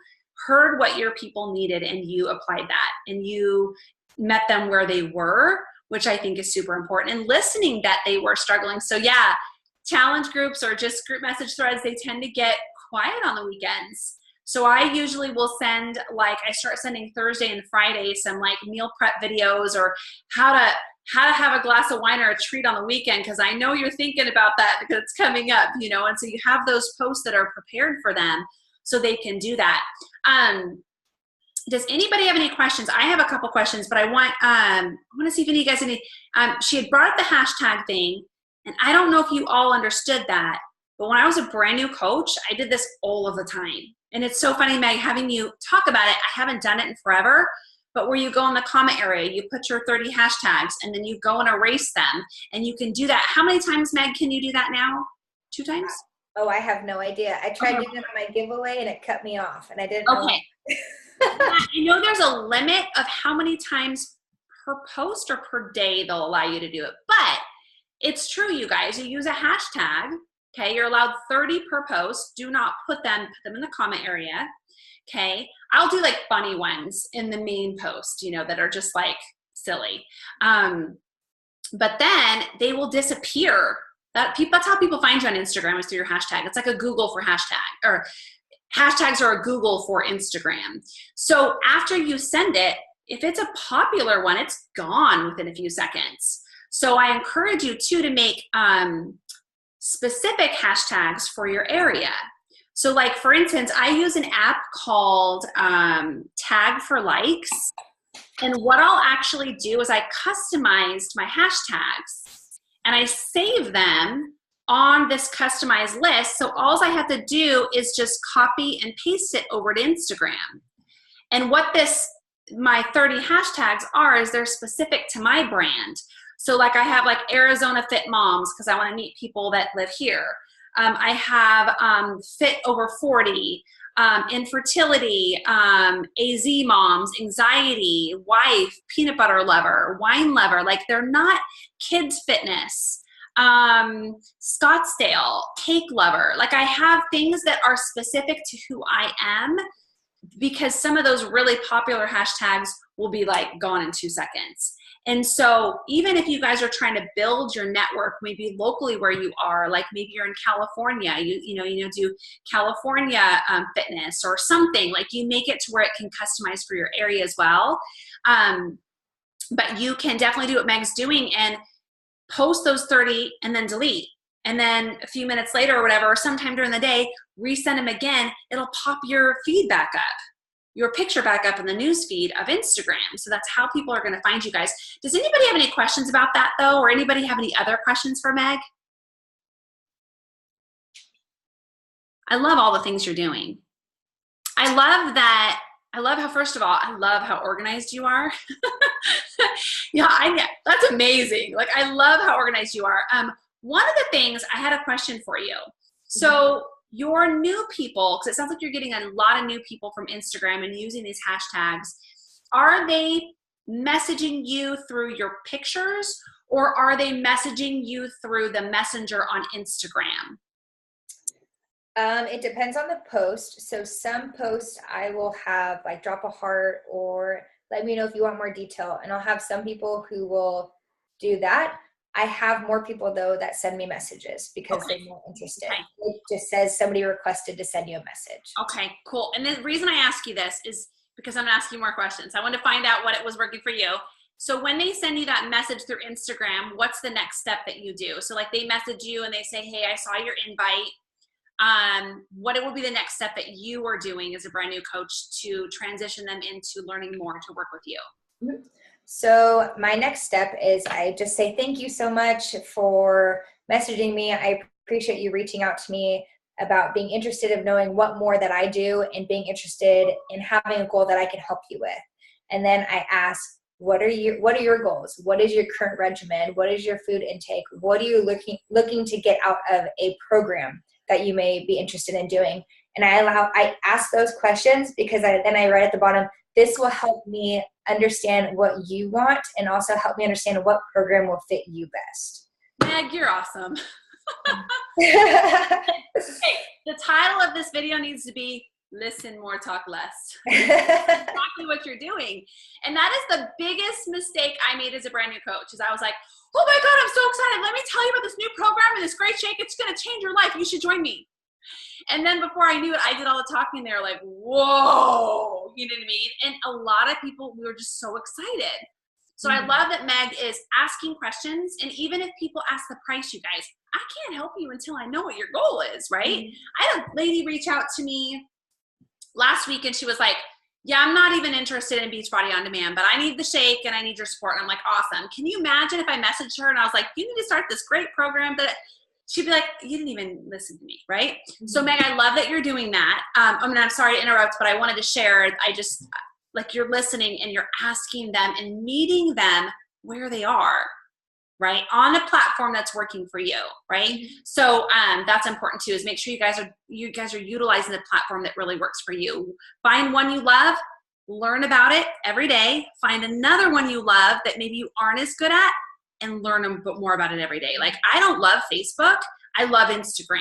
heard what your people needed and you applied that and you met them where they were, which I think is super important, and listening that they were struggling. So yeah, challenge groups or just group message threads, they tend to get quiet on the weekends. So I usually will send, like I start sending Thursday and Friday some like meal prep videos or how to have a glass of wine or a treat on the weekend, because I know you're thinking about that because it's coming up, you know, and so you have those posts that are prepared for them so they can do that. Does anybody have any questions? I have a couple questions, but I want to see if any of you guys have any. She had brought up the hashtag thing, and I don't know if you all understood that, but when I was a brand new coach, I did this all of the time. And it's so funny, Meg, having you talk about it. I haven't done it in forever, but where you go in the comment area, you put your 30 hashtags, and then you go and erase them, and you can do that. How many times, Meg, can you do that now? 2 times? Oh, I have no idea. I tried doing it on my giveaway, and it cut me off, and I didn't know. Okay. I know there's a limit of how many times per post or per day they'll allow you to do it, but it's true, you guys. You use a hashtag, okay? You're allowed 30 per post. Do not put them in the comment area, okay? I'll do like funny ones in the main post, you know, that are just like silly. But then they will disappear. That's how people find you on Instagram, is through your hashtag. It's like a Google for hashtag, or hashtags are a Google for Instagram. So after you send it, if it's a popular one, it's gone within a few seconds. So I encourage you too to make specific hashtags for your area. So like, for instance, I use an app called Tag for Likes. And what I'll actually do is I customized my hashtags and I save them on this customized list. So all I have to do is just copy and paste it over to Instagram. And what my 30 hashtags are is they're specific to my brand. So like I have like Arizona Fit Moms, because I want to meet people that live here. I have Fit Over 40, infertility, AZ moms, anxiety, wife, peanut butter lover, wine lover. Like they're not kids fitness. Scottsdale, cake lover. Like I have things that are specific to who I am, because some of those really popular hashtags will be like gone in 2 seconds. And so even if you guys are trying to build your network, maybe locally where you are, like maybe you're in California, you do California fitness or something, like you make it to where it can customize for your area as well. But you can definitely do what Meg's doing and post those 30 and then delete. And then a few minutes later or whatever, or sometime during the day, resend them again. It'll pop your feed back up, your picture back up in the news feed of Instagram. So that's how people are going to find you guys. Does anybody have any questions about that though? Or anybody have any other questions for Meg? I love all the things you're doing. I love how, first of all, I love how organized you are. Yeah, that's amazing. Like, I love how organized you are. One of the things, I had a question for you. So your new people, because it sounds like you're getting a lot of new people from Instagram and using these hashtags, are they messaging you through your pictures, or are they messaging you through the messenger on Instagram? It depends on the post. So some posts I will have like drop a heart or let me know if you want more detail. And I'll have some people who will do that. I have more people though that send me messages because they're more interested. Okay. It just says somebody requested to send you a message. Okay, cool. And the reason I ask you this is because I'm asking more questions. I want to find out what it was working for you. So when they send you that message through Instagram, what's the next step that you do? So like they message you and they say, hey, I saw your invite. What it will be the next step that you are doing as a brand new coach to transition them into learning more to work with you? So my next step is I just say thank you so much for messaging me. I appreciate you reaching out to me about being interested in knowing what more that I do and being interested in having a goal that I can help you with. And then I ask, what are your goals? What is your current regimen? What is your food intake? What are you looking to get out of a program that you may be interested in doing? And I ask those questions because then I write at the bottom, this will help me understand what you want and also help me understand what program will fit you best. Meg, you're awesome. Hey, the title of this video needs to be Listen More, Talk Less. Exactly what you're doing. And that is the biggest mistake I made as a brand new coach is I was like, oh my God, I'm so excited. Let me tell you about this new program and this great shake. It's going to change your life. You should join me. And then before I knew it, I did all the talking. They were like, whoa, you know what I mean? And a lot of people, we were just so excited. So I love that Meg is asking questions. And even if people ask the price, you guys, I can't help you until I know what your goal is, right? I had a lady reach out to me last week and she was like, yeah, I'm not even interested in Beachbody On Demand, but I need the shake and I need your support. And I'm like, awesome. Can you imagine if I messaged her and I was like, you need to start this great program that she'd be like, you didn't even listen to me, right? So Meg, I love that you're doing that. I'm sorry to interrupt, but I wanted to share, like you're listening and you're asking them and meeting them where they are, right? On a platform that's working for you, right? So that's important too, is make sure you guys are utilizing the platform that really works for you. Find one you love, learn about it every day, find another one you love that maybe you aren't as good at, and learn a bit more about it every day. Like I don't love Facebook. I love Instagram.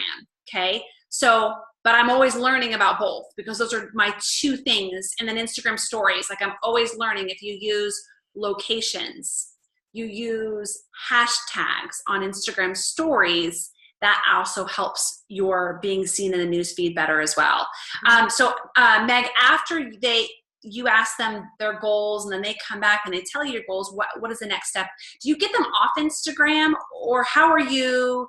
Okay. So, but I'm always learning about both because those are my two things. And then Instagram stories, like I'm always learning. If you use locations, you use hashtags on Instagram stories, that also helps your being seen in the newsfeed better as well. So Meg, after you ask them their goals and then they come back and they tell you your goals, what is the next step? Do you get them off Instagram or how are you?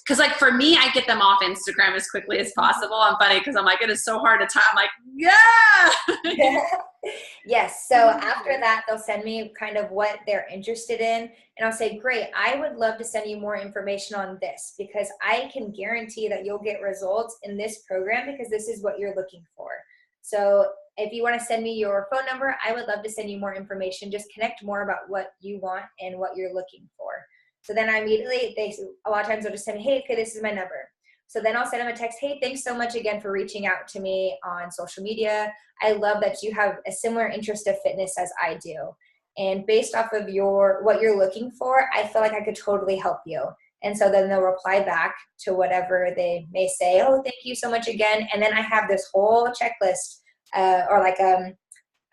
Because like for me, I get them off Instagram as quickly as possible. I'm funny because I'm like, it is so hard to time. I'm like, yeah. Yes. So after that, they'll send me kind of what they're interested in. And I'll say, great, I would love to send you more information on this because I can guarantee that you'll get results in this program because this is what you're looking for. So if you want to send me your phone number, I would love to send you more information. Just connect more about what you want and what you're looking for. So then I immediately, a lot of times they'll just send me, hey, okay, this is my number. So then I'll send them a text, hey, thanks so much again for reaching out to me on social media. I love that you have a similar interest of fitness as I do. And based off of what you're looking for, I feel like I could totally help you. And so then they'll reply back to whatever they may say, oh, thank you so much again. And then I have this whole checklist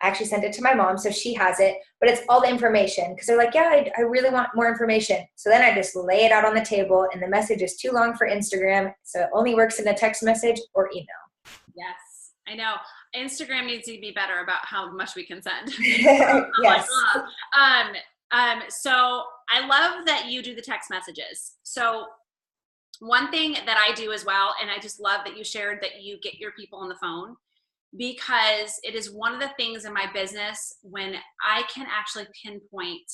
I actually sent it to my mom, so she has it, but it's all the information because they're like, yeah, I really want more information. So then I just lay it out on the table and the message is too long for Instagram. So it only works in a text message or email. Yes, I know. Instagram needs to be better about how much we can send. Yes. So I love that you do the text messages. So one thing that I do as well, and I just love that you shared that you get your people on the phone, because it is one of the things in my business when I can actually pinpoint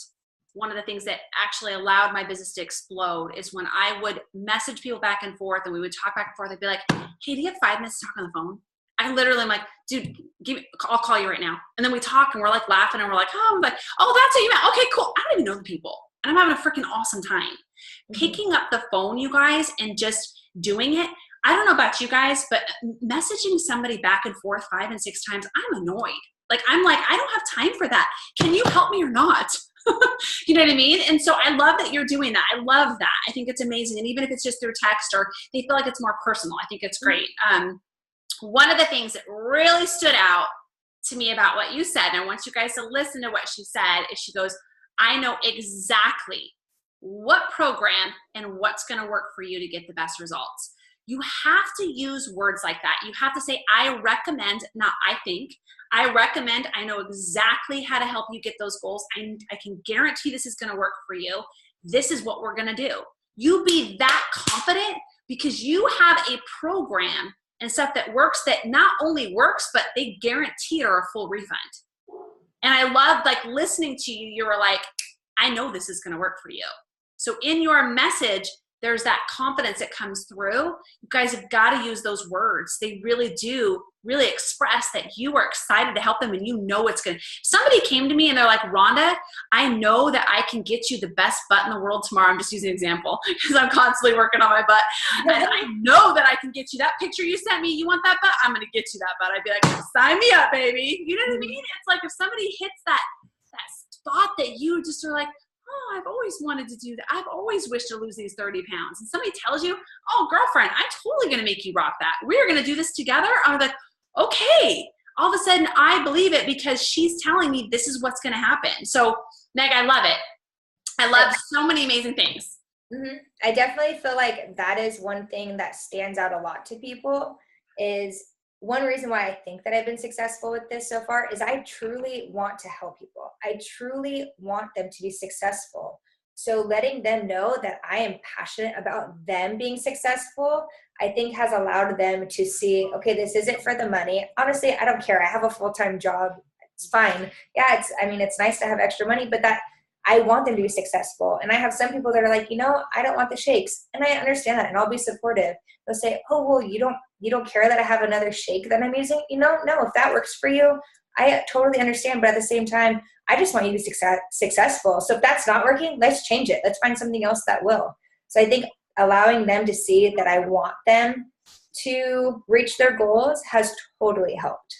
one of the things that actually allowed my business to explode is when I would message people back and forth and we would talk back and forth. I'd be like, hey, do you have 5 minutes to talk on the phone? I literally am like, dude, I'll call you right now. And then we talk and we're like laughing and we're like, oh, that's what you meant. Okay, cool. I don't even know the people. And I'm having a freaking awesome time. Picking up the phone, you guys, and just doing it. I don't know about you guys, but messaging somebody back and forth 5 and 6 times, I'm annoyed. I'm like, I don't have time for that. Can you help me or not? You know what I mean? And so I love that you're doing that. I love that. I think it's amazing. And even if it's just through text or they feel like it's more personal, I think it's great. One of the things that really stood out to me about what you said, and I want you guys to listen to what she said, is she goes, I know exactly what program and what's going to work for you to get the best results. You have to use words like that. You have to say, I recommend, not I think. I recommend, I know exactly how to help you get those goals. I can guarantee this is going to work for you. This is what we're going to do. You be that confident because you have a program and stuff that works, that not only works, but they guarantee are a full refund. And I loved like listening to you. You were like, I know this is going to work for you. So in your message, there's that confidence that comes through. You guys have got to use those words. They really do really express that you are excited to help them, and you know it's good. Somebody came to me and they're like, Rhonda, I know that I can get you the best butt in the world tomorrow. I'm just using an example because I'm constantly working on my butt. And I know that I can get you that picture you sent me. You want that butt? I'm going to get you that butt. I'd be like, sign me up, baby. You know what I mean? It's like if somebody hits that spot that you just are like, oh, I've always wanted to do that. I've always wished to lose these 30 pounds. And somebody tells you, oh, girlfriend, I'm totally going to make you rock that. We're going to do this together. I'm like, okay. All of a sudden, I believe it because she's telling me this is what's going to happen. So, Meg, I love it. I love so many amazing things. Mm-hmm. I definitely feel like that is one thing that stands out a lot to people. Is one reason why I think that I've been successful with this so far is I truly want to help people. I truly want them to be successful. So letting them know that I am passionate about them being successful, I think has allowed them to see, okay, this isn't for the money. Honestly, I don't care. I have a full-time job. It's fine. Yeah, it's nice to have extra money, but that I want them to be successful. And I have some people that are like, I don't want the shakes. And I understand that, and I'll be supportive. They'll say, oh, well, you don't care that I have another shake that I'm using? No, if that works for you, I totally understand. But at the same time, I just want you to be successful. So if that's not working, let's change it. Let's find something else that will. So I think allowing them to see that I want them to reach their goals has totally helped.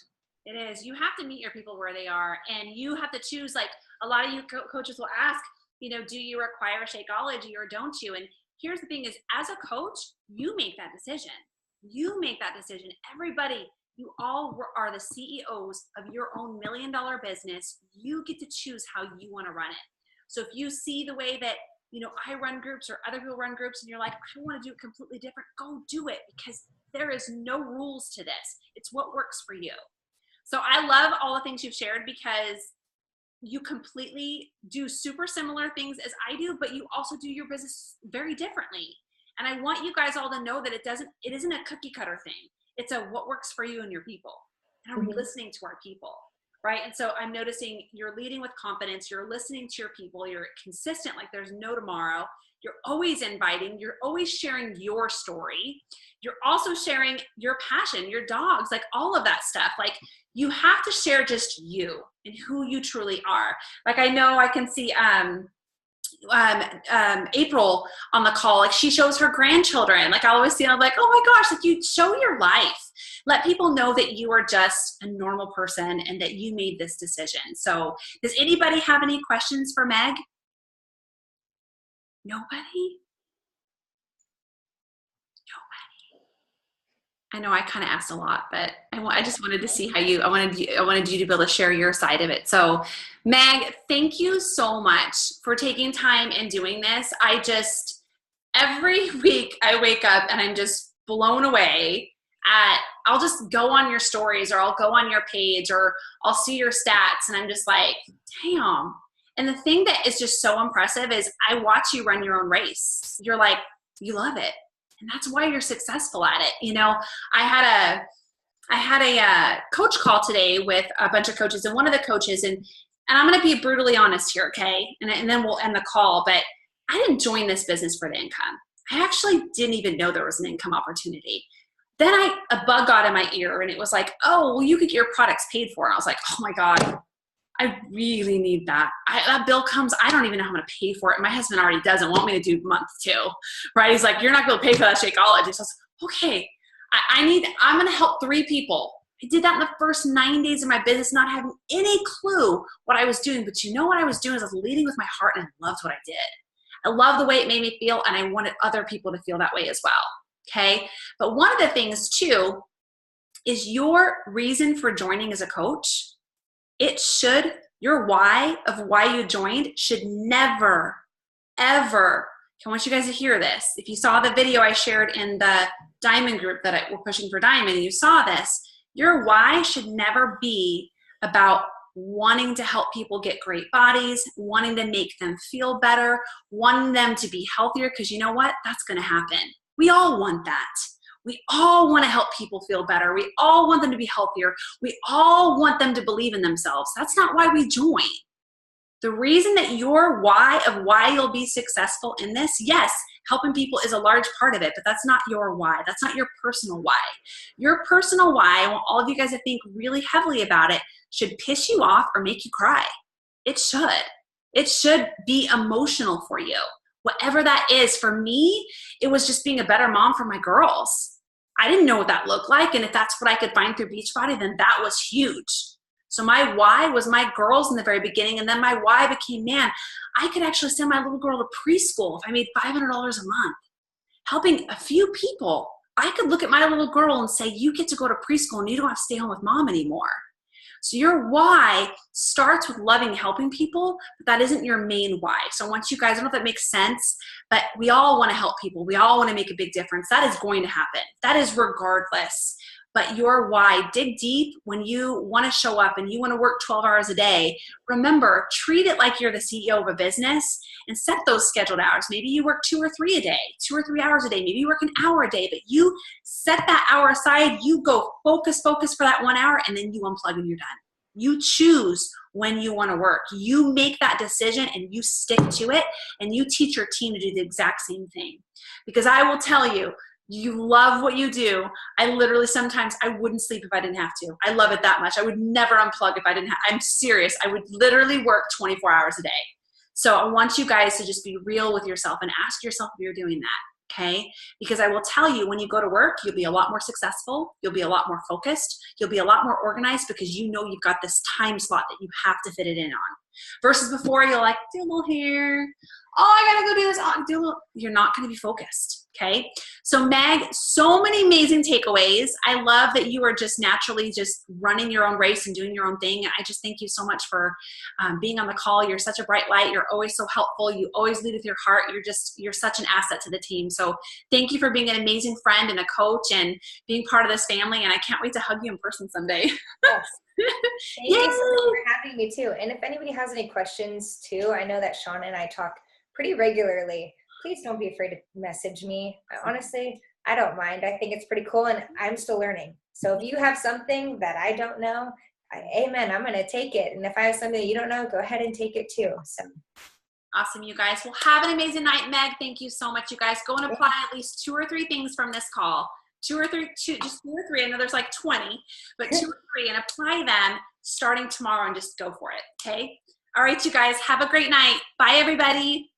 It is. You have to meet your people where they are, and you have to choose. Like a lot of you coaches will ask, do you require Shakeology or don't you? And here's the thing is, as a coach, you make that decision. You make that decision. Everybody, you all are the CEOs of your own $1 million business. You get to choose how you want to run it. So if you see the way that, I run groups or other people run groups and you're like, I want to do it completely different, go do it, because there is no rules to this. It's what works for you. So I love all the things you've shared because you completely do super similar things as I do, but you also do your business very differently. And I want you guys all to know that it isn't a cookie cutter thing. It's what works for you and your people. And are we listening to our people? Right? And so I'm noticing you're leading with confidence. You're listening to your people. You're consistent like there's no tomorrow. You're always inviting. You're always sharing your story. You're also sharing your passion, your dogs, like all of that stuff. Like you have to share just you and who you truly are. Like I know I can see April on the call, like she shows her grandchildren. Like I always see, I'm like, oh my gosh, like you show your life. Let people know that you are just a normal person and that you made this decision. So does anybody have any questions for Meg? Nobody? I know I kind of asked a lot, but I just wanted to see how I wanted you to be able to share your side of it. So Meg, thank you so much for taking time and doing this. Every week I wake up and I'm just blown away I'll just go on your stories or I'll go on your page or I'll see your stats and I'm just like, damn. And the thing that is just so impressive is I watch you run your own race. You're like, you love it. And that's why you're successful at it. I had a coach call today with a bunch of coaches, and one of the coaches, and I'm going to be brutally honest here, okay? And then we'll end the call, but I didn't join this business for the income. I actually didn't even know there was an income opportunity. Then a bug got in my ear and it was like, oh, well, you could get your products paid for. And I was like, oh my God, I really need that. That bill comes, I don't even know how I'm going to pay for it. My husband already doesn't want me to do month 2, right? He's like, you're not going to pay for that Shakeology. So I was like, okay, I'm going to help 3 people. I did that in the first 9 days of my business, not having any clue what I was doing. But you know what I was doing is I was leading with my heart and I loved what I did. I loved the way it made me feel and I wanted other people to feel that way as well. Okay. But one of the things too is your reason for joining as a coach. Your why of why you joined should never, ever, I want you guys to hear this. If you saw the video I shared in the Diamond group that we're pushing for Diamond and you saw this, your why should never be about wanting to help people get great bodies, wanting to make them feel better, wanting them to be healthier, because you know what? That's going to happen. We all want that. We all want to help people feel better. We all want them to be healthier. We all want them to believe in themselves. That's not why we join. The reason that your why of why you'll be successful in this, yes, helping people is a large part of it, but that's not your why. That's not your personal why. Your personal why, I want all of you guys to think really heavily about it, should piss you off or make you cry. It should. It should be emotional for you. Whatever that is. For me, it was just being a better mom for my girls. I didn't know what that looked like, and if that's what I could find through Beachbody, then that was huge. So my why was my girls in the very beginning, and then my why became, man, I could actually send my little girl to preschool if I made $500 a month. Helping a few people, I could look at my little girl and say, you get to go to preschool and you don't have to stay home with mom anymore. So your why starts with loving helping people, but that isn't your main why. So I want you guys, I don't know if that makes sense, but we all want to help people. We all want to make a big difference. That is going to happen. That is regardless. But your why, dig deep when you want to show up and you want to work 12 hours a day. Remember, treat it like you're the CEO of a business and set those scheduled hours. Maybe you work 2 or 3 a day, 2 or 3 hours a day. Maybe you work an hour a day, but you set that hour aside. You go focus for that 1 hour, and then you unplug and you're done. You choose when you want to work. You make that decision and you stick to it, and you teach your team to do the exact same thing. Because I will tell you, you love what you do. I literally sometimes I wouldn't sleep if I didn't have to. I love it that much. I would never unplug if I didn't have. I'm serious. I would literally work 24 hours a day. So I want you guys to just be real with yourself and ask yourself if you're doing that, okay? Because I will tell you, when you go to work, you'll be a lot more successful. You'll be a lot more focused. You'll be a lot more organized because you know you've got this time slot that you have to fit it in on. Versus before, you're like, do a little hair. Oh, I gotta go do this. Oh, do a little. You're not gonna be focused, okay? So Meg, so many amazing takeaways. I love that you are just naturally just running your own race and doing your own thing. I just thank you so much for being on the call. You're such a bright light. You're always so helpful. You always lead with your heart. You're such an asset to the team. So thank you for being an amazing friend and a coach and being part of this family. And I can't wait to hug you in person someday. Yes. Thank you so much for having me too. And if anybody has any questions too, I know that Sean and I talk pretty regularly. Please don't be afraid to message me. Honestly, I don't mind. I think it's pretty cool, and I'm still learning. So if you have something that I don't know, amen, I'm going to take it. And if I have something that you don't know, go ahead and take it too. So awesome, you guys. Well, have an amazing night, Meg. Thank you so much, you guys. Go and apply at least 2 or 3 things from this call. 2 or 3, just 2 or 3. I know there's like 20, but 2 or 3, and apply them starting tomorrow and just go for it, okay? All right, you guys, have a great night. Bye, everybody.